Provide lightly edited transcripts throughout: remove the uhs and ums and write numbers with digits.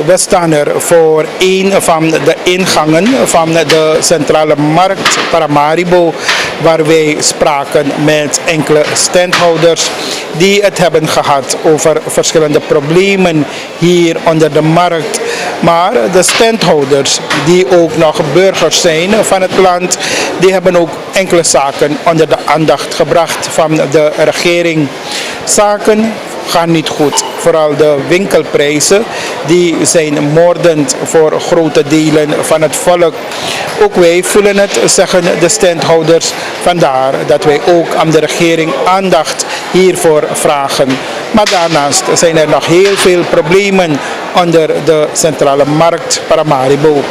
We staan er voor een van de ingangen van de centrale markt Paramaribo, waar wij spraken met enkele standhouders die het hebben gehad over verschillende problemen hier onder de markt. Maar de standhouders, die ook nog burgers zijn van het land, die hebben ook enkele zaken onder de aandacht gebracht van de regering. Zaken gaan niet goed. Vooral de winkelprijzen, die zijn moordend voor grote delen van het volk. Ook wij voelen het, zeggen de standhouders. Vandaar dat wij ook aan de regering aandacht hiervoor vragen. Maar daarnaast zijn er nog heel veel problemen onder de centrale markt Paramaribo.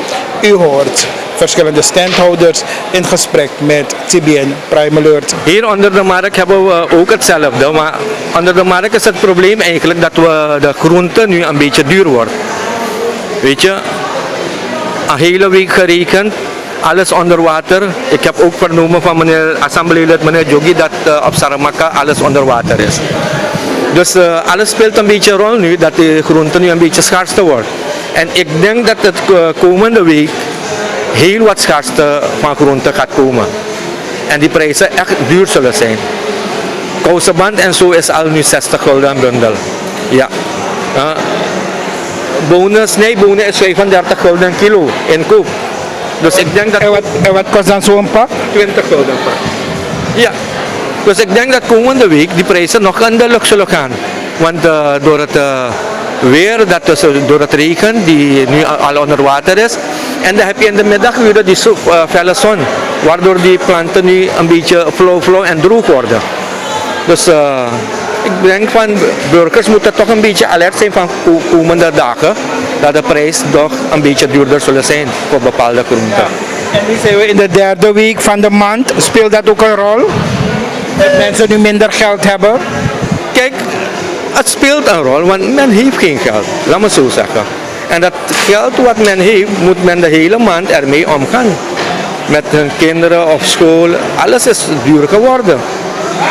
U hoort verschillende standhouders in gesprek met TBN Prime Alert. Hier onder de markt hebben we ook hetzelfde, maar onder de markt is het probleem eigenlijk dat de groente nu een beetje duur wordt. Weet je, een hele week gerekend, alles onder water. Ik heb ook vernomen van meneer assembleelid, meneer Jogi, dat op Saramaka alles onder water is. Dus alles speelt een beetje een rol nu, dat de groente nu een beetje schaarste wordt. En ik denk dat het komende week heel wat schaarste van groenten gaat komen. En die prijzen echt duur zullen zijn. Kousenband en zo is al nu 60 gulden een bundel. Ja. Snijbonen is 35 gulden een kilo in koop. Dus ik denk dat... En wat kost dan zo'n pak? 20 gulden pak. Ja. Dus ik denk dat komende week die prijzen nog aan de lucht zullen gaan. Want door het weer, door het regen, die nu al onder water is. En dan heb je in de middaguren die felle zon. Waardoor die planten nu een beetje flow en droog worden. Dus ik denk van burgers moeten toch een beetje alert zijn van komende dagen. Dat de prijs toch een beetje duurder zullen zijn voor bepaalde groenten. En nu zijn we in de derde week van de maand. Speelt dat ook een rol? Dat mensen nu minder geld hebben? Kijk, het speelt een rol, want men heeft geen geld. Laat me zo zeggen. En dat geld wat men heeft, moet men de hele maand ermee omgaan. Met hun kinderen op school, alles is duur geworden.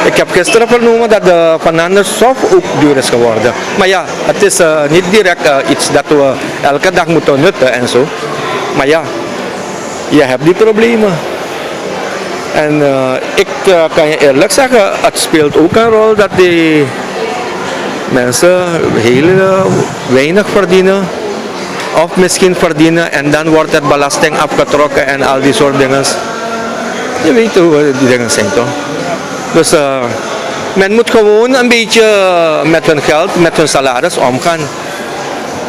Ik heb gisteren vernomen dat de bananensof ook duur is geworden. Maar ja, het is niet direct iets dat we elke dag moeten nutten en zo. Maar ja, je hebt die problemen. En ik kan je eerlijk zeggen, het speelt ook een rol dat die mensen heel weinig verdienen. Of misschien verdienen en dan wordt het belasting afgetrokken en al die soort dingen. Je weet hoe die dingen zijn toch? Dus men moet gewoon een beetje met hun geld, met hun salaris omgaan.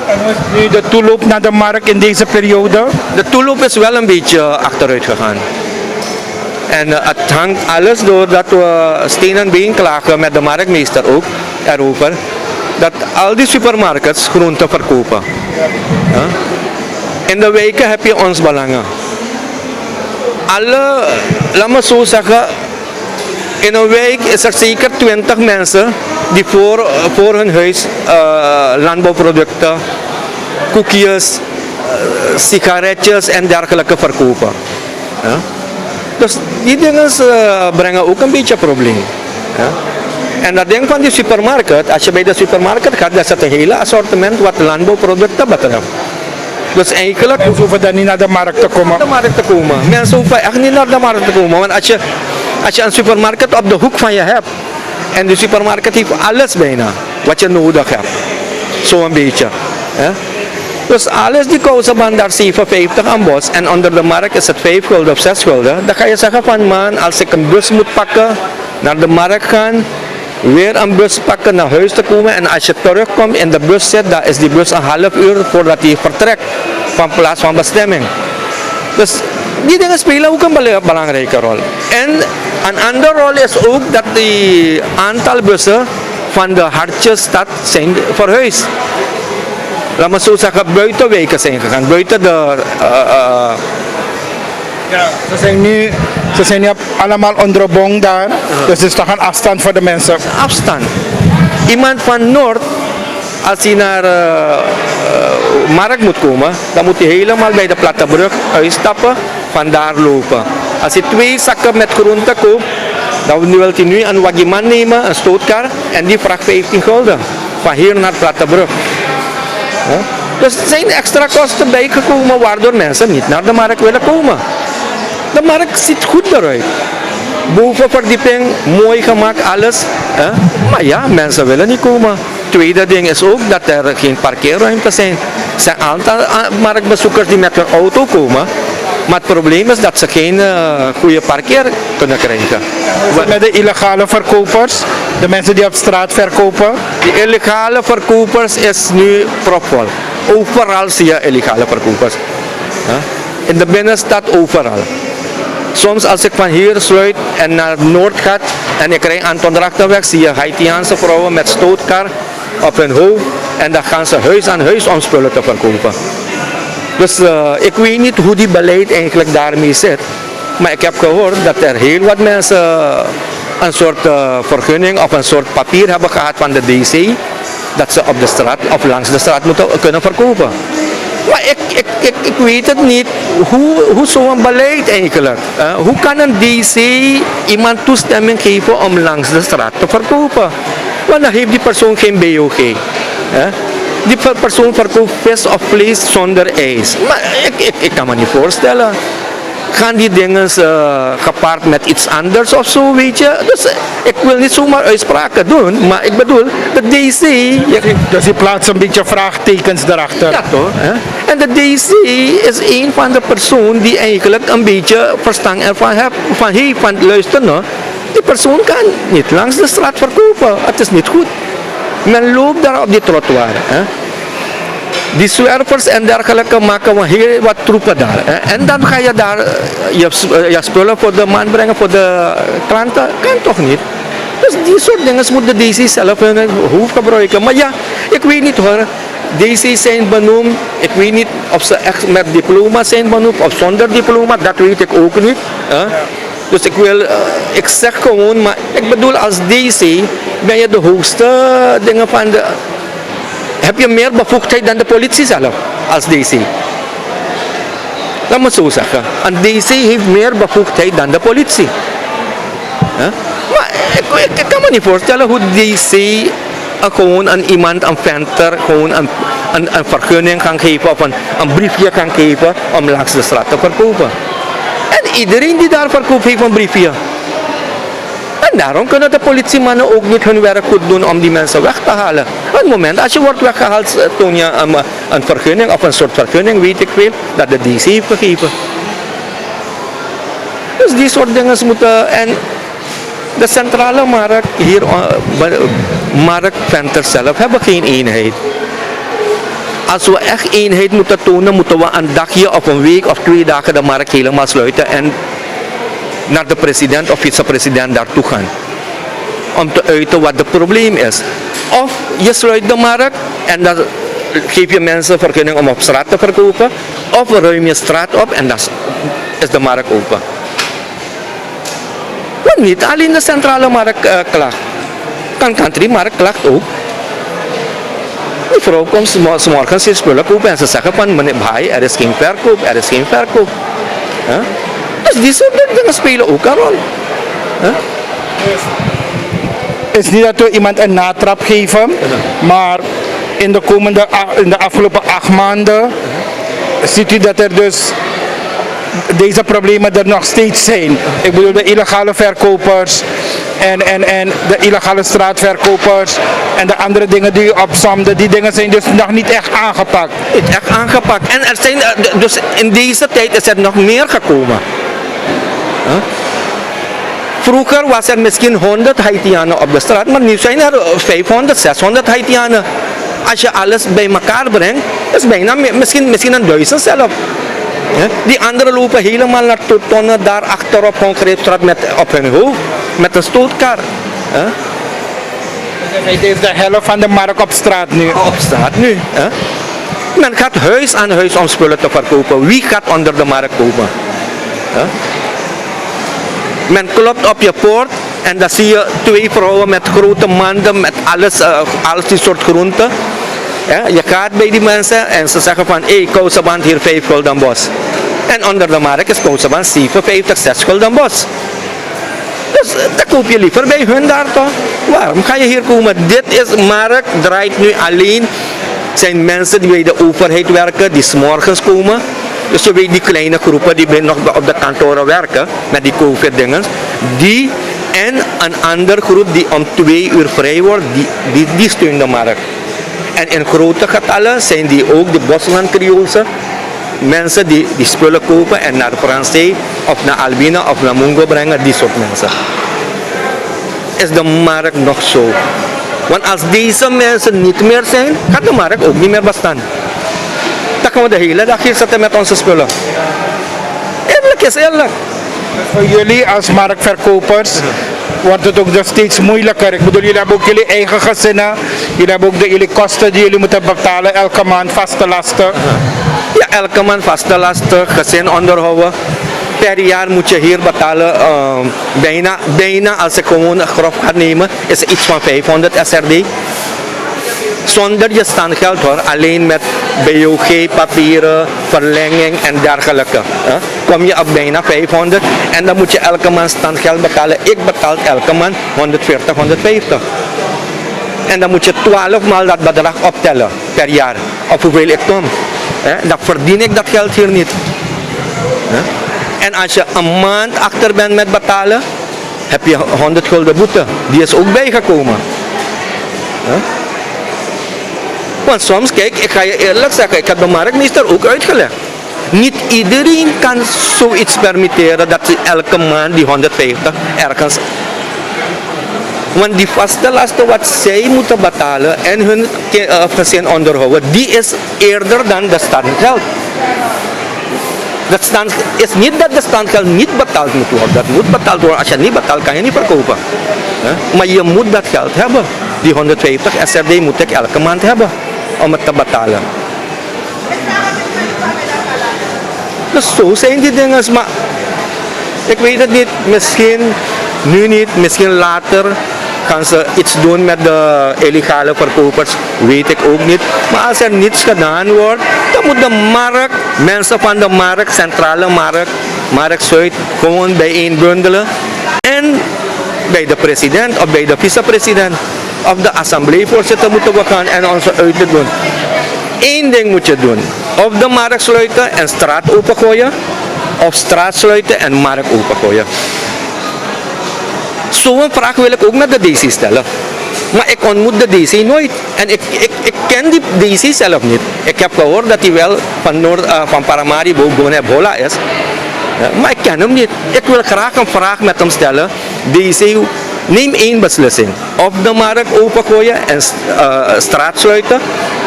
En hoe is nu de toeloop naar de markt in deze periode? De toeloop is wel een beetje achteruit gegaan. En het hangt alles doordat we steen en been klagen met de marktmeester ook erover. Dat al die supermarkets groenten verkopen. Ja? In de wijken heb je ons belangen. Laat me zo zeggen, in een wijk is er zeker 20 mensen die voor hun huis landbouwproducten, koekjes, sigaretjes en dergelijke verkopen. Ja? Dus die dingen brengen ook een beetje probleem. Ja? En dat ding van die supermarkt, als je bij de supermarkt gaat, dat is het een hele assortiment wat landbouwproducten betreft. Dus eigenlijk... Mensen hoeven dan niet naar de markt te komen. Mensen hoeven echt niet naar de markt te komen. Want als je een supermarkt op de hoek van je hebt, en de supermarkt heeft alles bijna, wat je nodig hebt. Zo'n beetje. Ja? Dus alles die kousenband daar 7,50 aan bos en onder de markt is het 5 gulden of 6 gulden. Dan ga je zeggen van man, als ik een bus moet pakken, naar de markt gaan, weer een bus pakken naar huis te komen en als je terugkomt in de bus zit, dan is die bus een half uur voordat hij vertrekt van plaats van bestemming. Dus die dingen spelen ook een belangrijke rol. En een andere rol is ook dat die aantal bussen van de hartjesstad zijn verhuisd. Laat me zo zeggen, buiten wijken zijn gegaan, buiten de... Ja, ze zijn nu allemaal onder bong daar, dus het is toch een afstand voor de mensen. Afstand. Iemand van Noord, als hij naar markt moet komen, dan moet hij helemaal bij de Plattebrug uitstappen, vandaar lopen. Als hij 2 zakken met groenten koopt, dan wil hij nu een wagiman nemen, een stootkar, en die vraagt 15 gulden. Van hier naar Plattebrug. Dus er zijn extra kosten bijgekomen waardoor mensen niet naar de markt willen komen. De markt ziet goed eruit. Bovenverdieping, mooi gemaakt, alles. Maar ja, mensen willen niet komen. Tweede ding is ook dat er geen parkeerruimte zijn. Er zijn een aantal marktbezoekers die met hun auto komen. Maar het probleem is dat ze geen goede parkeer kunnen krijgen. Met de illegale verkopers, de mensen die op straat verkopen. Die illegale verkopers is nu propvol. Overal zie je illegale verkopers. In de binnenstad overal. Soms als ik van hier sluit en naar Noord ga en ik rijd aan Anton Drachtenweg, zie je Haitiaanse vrouwen met stootkar op hun hoofd en dan gaan ze huis aan huis om spullen te verkopen. Dus ik weet niet hoe die beleid eigenlijk daarmee zit. Maar ik heb gehoord dat er heel wat mensen een soort vergunning of een soort papier hebben gehad van de DC. Dat ze op de straat of langs de straat moeten kunnen verkopen. Maar ik weet het niet. Hoe zo'n beleid eigenlijk? Hoe kan een DC iemand toestemming geven om langs de straat te verkopen? Want dan heeft die persoon geen BOG. Die persoon verkoopt vis of vlees zonder ijs. Maar ik kan me niet voorstellen. Gaan die dingen gepaard met iets anders of zo, weet je? Dus ik wil niet zomaar uitspraken doen, maar ik bedoel, de DC... Dus je plaatst een beetje vraagtekens erachter. Ja toch? En de DC is een van de personen die eigenlijk een beetje verstand ervan heeft, van luister nou, die persoon kan niet langs de straat verkopen, het is niet goed. Men loopt daar op die trottoir. Die zwervers en dergelijke maken we heel wat troepen daar. En dan ga je daar je spullen voor de man brengen, voor de klanten. Kan toch niet? Dus die soort dingen moet de DC zelf hun hoofd gebruiken. Maar ja, ik weet niet hoor. DC zijn benoemd. Ik weet niet of ze echt met diploma zijn benoemd of zonder diploma. Dat weet ik ook niet. Dus ik zeg gewoon, maar ik bedoel als DC ben je de hoogste dingen van de... Heb je meer bevoegdheid dan de politie zelf, als DC? Laat me zo zeggen. Een DC heeft meer bevoegdheid dan de politie. Maar ik kan me niet voorstellen hoe DC gewoon aan iemand, een venter, gewoon een vergunning kan geven of een briefje kan geven om langs de straat te verkopen. En iedereen die daar verkoopt heeft een briefje. En daarom kunnen de politiemannen ook niet hun werk goed doen om die mensen weg te halen. Op het moment als je wordt weggehaald, toon je een vergunning of een soort vergunning, weet ik veel, dat de DC heeft gegeven. Dus die soort dingen moeten... En de centrale markt, hier, marktventers zelf, hebben geen eenheid. Als we echt eenheid moeten tonen, moeten we een dagje of een week of 2 dagen de markt helemaal sluiten en naar de president of vicepresident daartoe gaan. Om te uiten wat het probleem is. Of je sluit de markt en dan geef je mensen vergunning om op straat te verkopen. Of ruim je straat op en dan is de markt open. Maar niet alleen de centrale markt klaagt. Kan countrymarkt klaagt ook. Die vrouw komt 's morgens hier spullen kopen en ze zeggen van meneer Bhai, er is geen verkoop, er is geen verkoop. Dus die soort dingen spelen ook een rol. Het is niet dat we iemand een natrap geven, maar in de afgelopen 8 maanden ziet u dat er dus deze problemen er nog steeds zijn. Ik bedoel de illegale verkopers en de illegale straatverkopers en de andere dingen die u opsomde, die dingen zijn dus nog niet echt aangepakt. Niet echt aangepakt. En er zijn, dus in deze tijd is er nog meer gekomen. Vroeger was er misschien 100 Haitianen op de straat, maar nu zijn er 500, 600 Haitianen. Als je alles bij elkaar brengt, is bijna misschien een 1000 zelf. Die anderen lopen helemaal naar tonnen daar achterop Greepstraat op hun hoofd met een stootkar. Het is de helft van de markt op straat nu. Op straat nu. Men gaat huis aan huis om spullen te verkopen. Wie gaat onder de markt kopen? Men klopt op je poort en dan zie je 2 vrouwen met grote manden met alles die soort groenten. Je gaat bij die mensen en ze zeggen van, hé, kouseband hier 5 gulden bos. En onder de markt is kouseband 57, 6 gulden bos. Dus dan koop je liever bij hun daar toch? Waarom ga je hier komen? Dit is markt, draait nu alleen zijn mensen die bij de overheid werken, die 's morgens komen. Dus je weet die kleine groepen die nog op de kantoren werken, met die COVID-dingen. Die en een andere groep die om 2 uur vrij wordt, die steunen de markt. En in grote getallen zijn die ook de Bosland-Creoolse mensen die spullen kopen en naar Fransé of naar Albina of naar Mungo brengen, die soort mensen. Is de markt nog zo? Want als deze mensen niet meer zijn, gaat de markt ook niet meer bestaan. Dan gaan we de hele dag hier zitten met onze spullen. Eerlijk is eerlijk. Voor jullie als marktverkopers wordt het ook dus steeds moeilijker. Ik bedoel, jullie hebben ook jullie eigen gezinnen. Jullie hebben ook jullie kosten die jullie moeten betalen elke maand, vaste lasten. Ja, elke maand vaste lasten, gezin onderhouden. Per jaar moet je hier betalen, bijna als ik gewoon grof ga nemen, is iets van 500 SRD. Zonder je standgeld hoor, alleen met BOG-papieren, verlenging en dergelijke. Kom je op bijna 500 en dan moet je elke maand standgeld betalen. Ik betaal elke maand 140, 150. En dan moet je 12 maal dat bedrag optellen per jaar, op hoeveel ik kom. Dan verdien ik dat geld hier niet. En als je een maand achter bent met betalen, heb je 100 gulden boete. Die is ook bijgekomen. Want soms, kijk, ik ga je eerlijk zeggen, ik heb de marktmeester ook uitgelegd. Niet iedereen kan zoiets permitteren dat ze elke maand die 150 ergens. Want die vaste lasten wat zij moeten betalen en hun gezin onderhouden, die is eerder dan de standgeld. Dat is niet dat de standgeld niet betaald moet worden. Dat moet betaald worden. Als je het niet betaalt, kan je niet verkopen. Maar je moet dat geld hebben. Die 150 SRD moet ik elke maand hebben om het te betalen. Dus zo zijn die dingen. Maar ik weet het niet. Misschien nu niet. Misschien later gaan ze iets doen met de illegale verkopers. Weet ik ook niet. Maar als er niets gedaan wordt, dan moet de markt, mensen van de markt, centrale markt, Markt Zuid, gewoon bijeenbundelen. En bij de president of bij de vicepresident of de assembleevoorzitter moeten we gaan en onze uiten doen. Eén ding moet je doen. Of de markt sluiten en straat opengooien. Of straat sluiten en markt opengooien. Zo'n vraag wil ik ook met de DC stellen. Maar ik ontmoet de DC nooit. En ik ken die DC zelf niet. Ik heb gehoord dat hij wel van Paramaribo, Gonebola is. Maar ik ken hem niet. Ik wil graag een vraag met hem stellen. DC, neem één beslissing. Of de markt opengooien en straat sluiten.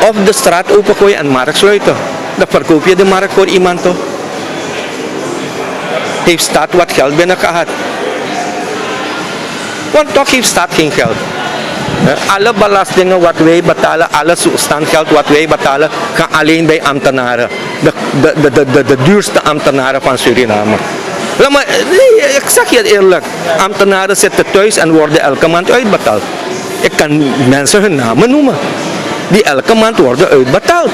Of de straat opengooien en markt sluiten. Dan verkoop je de markt voor iemand toch. Heeft staat wat geld binnen gehad. Want toch heeft staat geen geld. Alle belastingen wat wij betalen, alle standgeld wat wij betalen, gaan alleen bij ambtenaren. De duurste ambtenaren van Suriname. Maar, nee, ik zeg je eerlijk, ambtenaren zitten thuis en worden elke maand uitbetaald. Ik kan mensen hun namen noemen. Die elke maand worden uitbetaald.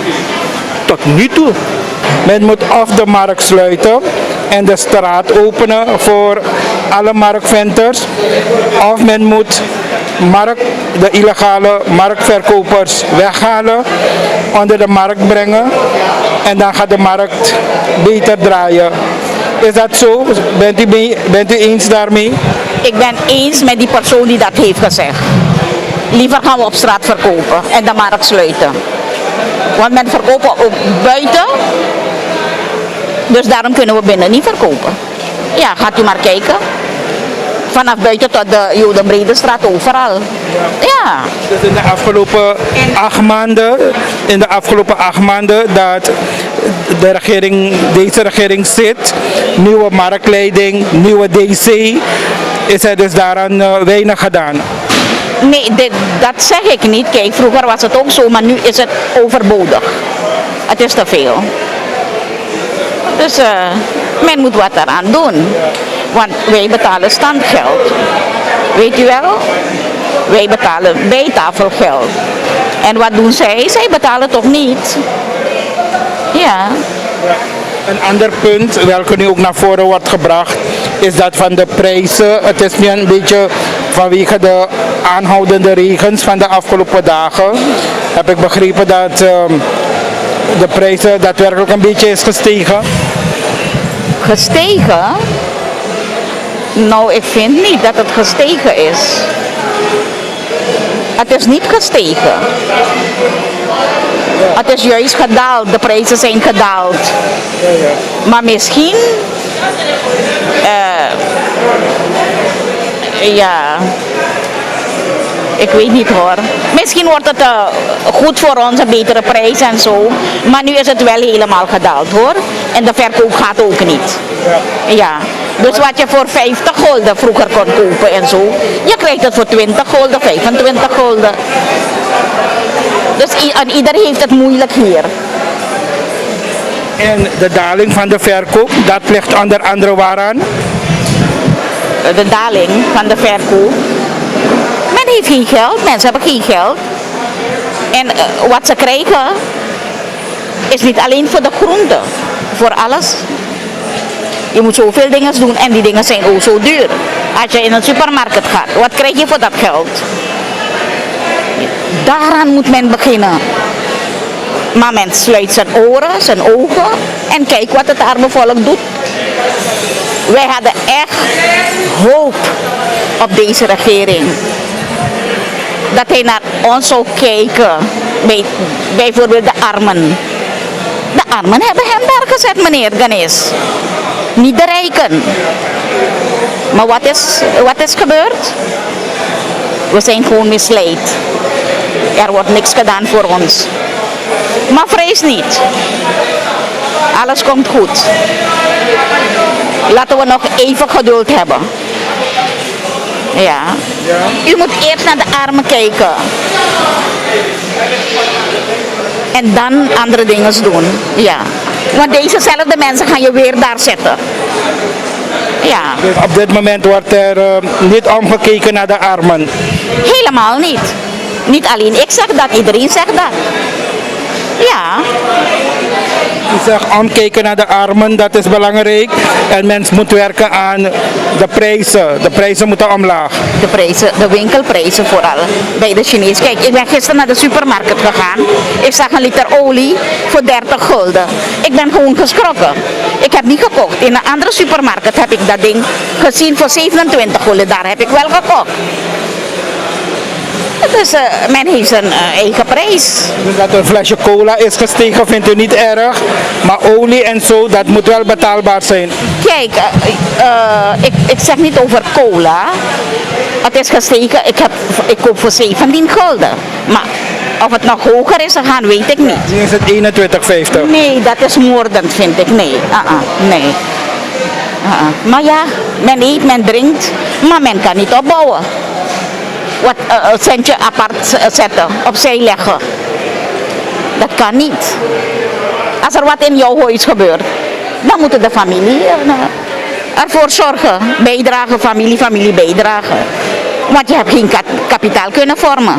Tot nu toe. Men moet of de markt sluiten en de straat openen voor alle marktventers. Of men moet de illegale marktverkopers weghalen, onder de markt brengen en dan gaat de markt beter draaien. Is dat zo? Bent u eens daarmee? Ik ben eens met die persoon die dat heeft gezegd. Liever gaan we op straat verkopen en de markt sluiten. Want men verkopen ook buiten, dus daarom kunnen we binnen niet verkopen. Ja, gaat u maar kijken. Vanaf buiten tot de Jodenbredestraat, overal. Ja. Dus in de afgelopen 8 maanden dat deze regering zit, nieuwe marktleiding, nieuwe DC, is er dus daaraan weinig gedaan. Nee, dat zeg ik niet. Kijk, vroeger was het ook zo, maar nu is het overbodig. Het is te veel. Dus men moet wat eraan doen. Want wij betalen standgeld. Weet u wel? Wij betalen bijtafelgeld. En wat doen zij? Zij betalen toch niet? Ja. Een ander punt, welke nu ook naar voren wordt gebracht, is dat van de prijzen. Het is nu een beetje vanwege de aanhoudende regens van de afgelopen dagen heb ik begrepen dat de prijzen daadwerkelijk een beetje is gestegen. Gestegen? Nou, ik vind niet dat het gestegen is. Het is niet gestegen. Het is juist gedaald. De prijzen zijn gedaald. Maar misschien... ja... Ik weet niet hoor. Misschien wordt het goed voor ons, een betere prijs en zo. Maar nu is het wel helemaal gedaald hoor. En de verkoop gaat ook niet. Ja. Dus wat je voor 50 gulden vroeger kon kopen en zo. Je krijgt het voor 20 gulden, 25 gulden. Dus ieder heeft het moeilijk hier. En de daling van de verkoop, dat ligt onder andere waaraan? De daling van de verkoop. Men heeft geen geld, mensen hebben geen geld. En wat ze krijgen is niet alleen voor de groenten, voor alles. Je moet zoveel dingen doen en die dingen zijn ook zo duur. Als je in een supermarkt gaat, wat krijg je voor dat geld? Daaraan moet men beginnen. Maar men sluit zijn oren, zijn ogen en kijkt wat het arme volk doet. Wij hadden echt hoop op deze regering. Dat hij naar ons zou kijken, bijvoorbeeld de armen. De armen hebben hem daar gezet, meneer Ganesh. Niet de rijken. Maar wat is gebeurd? We zijn gewoon misleid. Er wordt niks gedaan voor ons. Maar vrees niet. Alles komt goed. Laten we nog even geduld hebben. Ja. U moet eerst naar de armen kijken. En dan andere dingen doen. Ja. Want dezezelfde mensen gaan je weer daar zetten. Ja. Dus op dit moment wordt er niet omgekeken naar de armen. Helemaal niet. Niet alleen ik zeg dat, iedereen zegt dat. Ja. U zegt omkijken naar de armen, dat is belangrijk. En mensen moeten werken aan de prijzen. De prijzen moeten omlaag. De prijzen, de winkelprijzen vooral, bij de Chinees. Kijk, ik ben gisteren naar de supermarkt gegaan. Ik zag een liter olie voor 30 gulden. Ik ben gewoon geschrokken. Ik heb niet gekocht. In een andere supermarkt heb ik dat ding gezien voor 27 gulden. Daar heb ik wel gekocht. Dus men heeft zijn eigen prijs. Dus dat een flesje cola is gestegen vindt u niet erg. Maar olie en zo, dat moet wel betaalbaar zijn. Kijk, ik zeg niet over cola. Het is gestegen, ik koop voor 17 gulden. Maar of het nog hoger is gegaan, weet ik niet. Nu is het 21,50. Nee, dat is moordend, vind ik. Nee, nee. Maar ja, men eet, men drinkt, maar men kan niet opbouwen. Wat een centje apart zetten, opzij leggen. Dat kan niet. Als er wat in jouw huis gebeurt, dan moet de familie ervoor zorgen. Bijdragen, familie bijdragen. Want je hebt geen kapitaal kunnen vormen.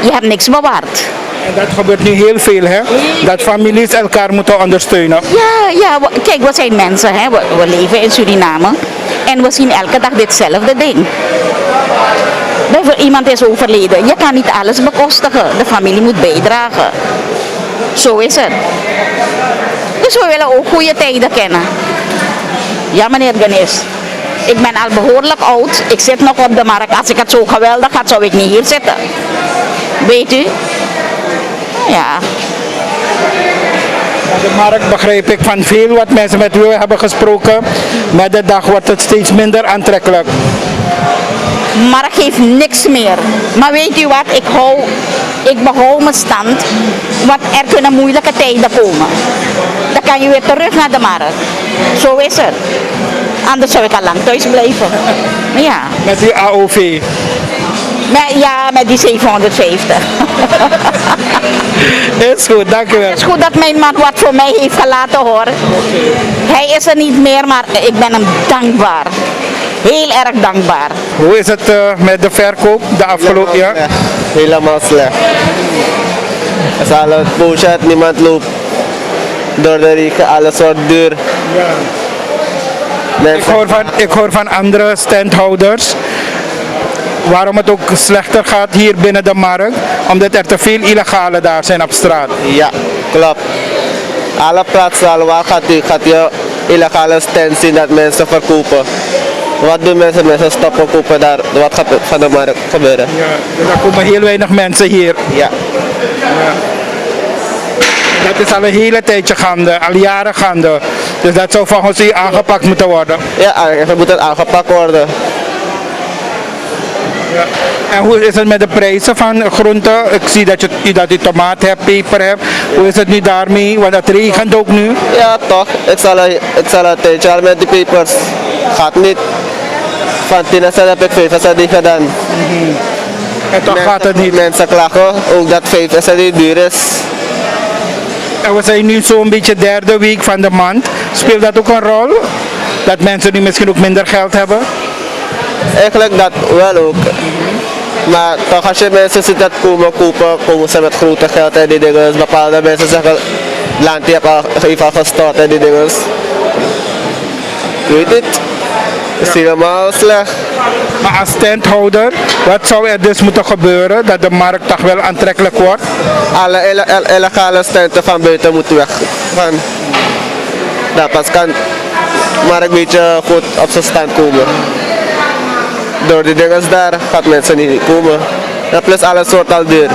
Je hebt niks bewaard. En dat gebeurt nu heel veel, hè? Dat families elkaar moeten ondersteunen. Ja, kijk, we zijn mensen, hè? We leven in Suriname. En we zien elke dag ditzelfde ding. Bijvoorbeeld iemand is overleden. Je kan niet alles bekostigen. De familie moet bijdragen. Zo is het. Dus we willen ook goede tijden kennen. Ja, meneer Ganesh. Ik ben al behoorlijk oud. Ik zit nog op de markt. Als ik het zo geweldig had, zou ik niet hier zitten. Weet u? Ja. De markt begrijp ik van veel wat mensen met u hebben gesproken. Met de dag wordt het steeds minder aantrekkelijk. Markt geeft niks meer. Maar weet u wat, ik behoud mijn stand, want er kunnen moeilijke tijden komen. Dan kan je weer terug naar de markt. Zo is het. Anders zou ik al lang thuis blijven. Ja. Met uw AOV. Ja, met die 750. Is goed, dank u wel. Het is goed dat mijn man wat voor mij heeft gelaten hoor. Hij is er niet meer, maar ik ben hem dankbaar. Heel erg dankbaar. Hoe is het met de verkoop de afgelopen jaar? Helemaal slecht. Als alles bullshit, niemand loopt. Door de regen, alles wordt duur. Ik hoor van andere standhouders waarom het ook slechter gaat hier binnen de markt? Omdat er te veel illegale daar zijn op straat. Ja, klopt. Alle plaatsen waar gaat je illegale stands zien dat mensen verkopen. Wat doen mensen? Mensen stoppen kopen daar. Wat gaat er van de markt gebeuren? Ja, er komen heel weinig mensen hier. Ja. Dat is al een hele tijdje gaande, al jaren gaande. Dus dat zou volgens u aangepakt moeten worden. Ja, eigenlijk moet het aangepakt worden. En hoe is het met de prijzen van groenten? Ik zie dat u tomaat hebt, peper hebt. Hoe is het nu daarmee? Want het regent ook nu. Ja, toch. Ik zal een tijdje al met die pepers. Gaat niet. Van 10 cent heb ik 5 cent niet gedaan. En toch gaat het niet. Mensen klagen ook dat 5 cent niet duur is. En we zijn nu zo'n beetje derde week van de maand. Speelt dat ook een rol? Dat mensen nu misschien ook minder geld hebben? Eigenlijk dat wel ook. Maar toch als je mensen ziet dat komen ze met grote geld en die dingen. Bepaalde mensen zeggen, land die heeft al gestort en die dingen. Ik weet het. Het is helemaal slecht. Maar als standhouder, wat zou er dus moeten gebeuren dat de markt toch wel aantrekkelijk wordt? Alle illegale stenten van buiten moeten weg. Dat pas kan maar een beetje goed op zijn stand komen. Door die dingen daar gaat mensen niet komen. En plus alles wordt al duur.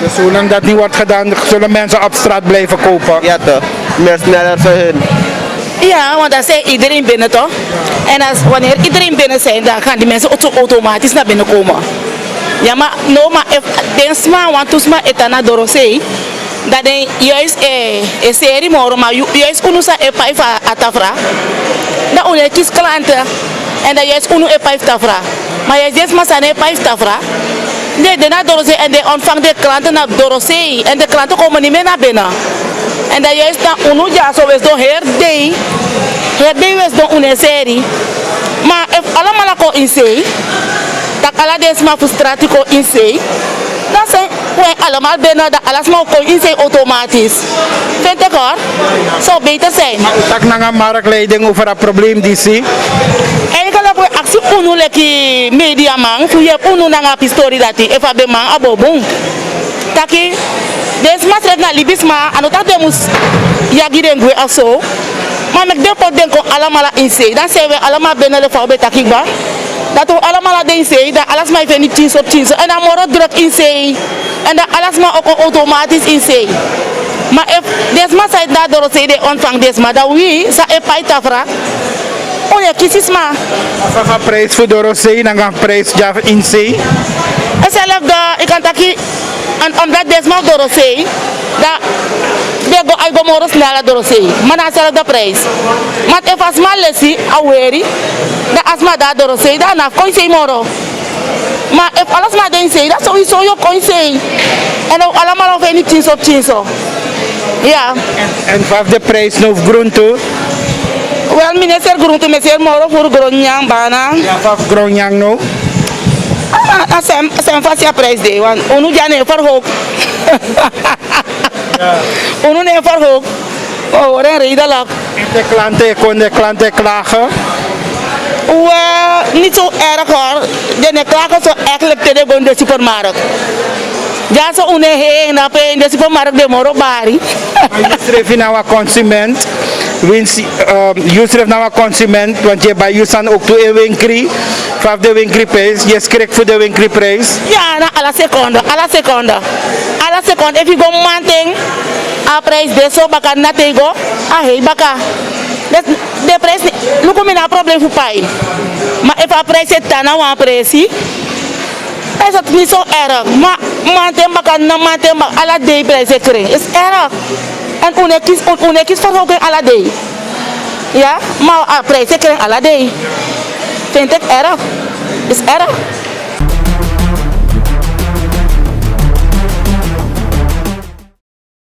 Dus zolang dat niet wordt gedaan, zullen mensen op straat blijven kopen. Ja toch, meer sneller voor hun. Ja, want dan zei iedereen binnen toch? En wanneer iedereen binnen zijn, dan gaan die mensen automatisch naar binnen komen. Ja, maar no, maar if man want to sma etana dorosei, dat den juist een serie moro, maar juist unusa e5 atafra. Dat une kies klanten en dat juist unu e5 tafra. Maar juist des maar zijn e5 tafra. Nee, de na dorosei en de ontvang de klanten naar dorosei en de klanten komen niet meer naar binnen. En dat juist dan unu ja zo is door herdei was door une serie. Maar if allemaal ko insei, dat alla des maar frustrati ko insei, dan zijn wij allemaal binnen dat alles maar ko insei automatisch. Vind ik hoor? Zou beter zijn. Maar u tak naar een marktleiding over het probleem die zie. Eigenlijk we actie unu leki media man, fu je unu nanga pistori dati, if abe man abobong. Taki des mas rek na libisma anota demus yagi dengwe aso. Maar met de pot denken allemaal insei. Dan zijn we allemaal binnen de vrouw bij Takiba. Dat we allemaal insei, dat alles maar even niet 10 op 10. En dan morgen druk insei. En dan alles maar ook automatisch insei. Maar if desma zei dat door ze de ontvang desma, dat we sa e paita fra. Oh ja, kies maar. Als er een prijs voor Dorosei, dan gaan prijs ja in zee. En zelf ik kan taki, en omdat desma door ze, dat de go moros sneller door ze. Maar dan zelf de prijs. Maar if asma lesi aweri, dat asma daar door ze, dan af kon je moro. Maar if alles maar den ze, dat sowieso je kon je. En ook allemaal of niet 10 op 10 zo. Ja. En wat de prijs nou groente? Wel, minister groente met zeer moro voor gronjang bana. Ja, wat gronjang nou? Zijn vast ja prijs de, want unu ja ne verhoog. Unu ne verhoog. Oh, wat een reden lak. Kon de klanten klagen? Wel, niet zo erg hoor. De klagen zo eigenlijk tegen de supermarkt. Ja, zo une heen in de supermarkt de moro bari. Maar je schreef nou een consument. Je schreef nou een consument, want je bij je staan ook toe een winkel. Vanaf de winkelprijs, je schrikt voor de winkelprijs. Ja, na alla seconde, alla seconde. Alla seconde, if you go manting, a prijs de zo baka na tego, a hey baka. De prijs, look me na probleem voor pai. Maar if a prijs het tana wan prijsie, is het niet zo erg. Maar manting baka na manting baka, alla day prijs kring, is erg. En unekis verhoging alla day. Ja, maar a prijs kring alla day. Vind ik erg. Is erg.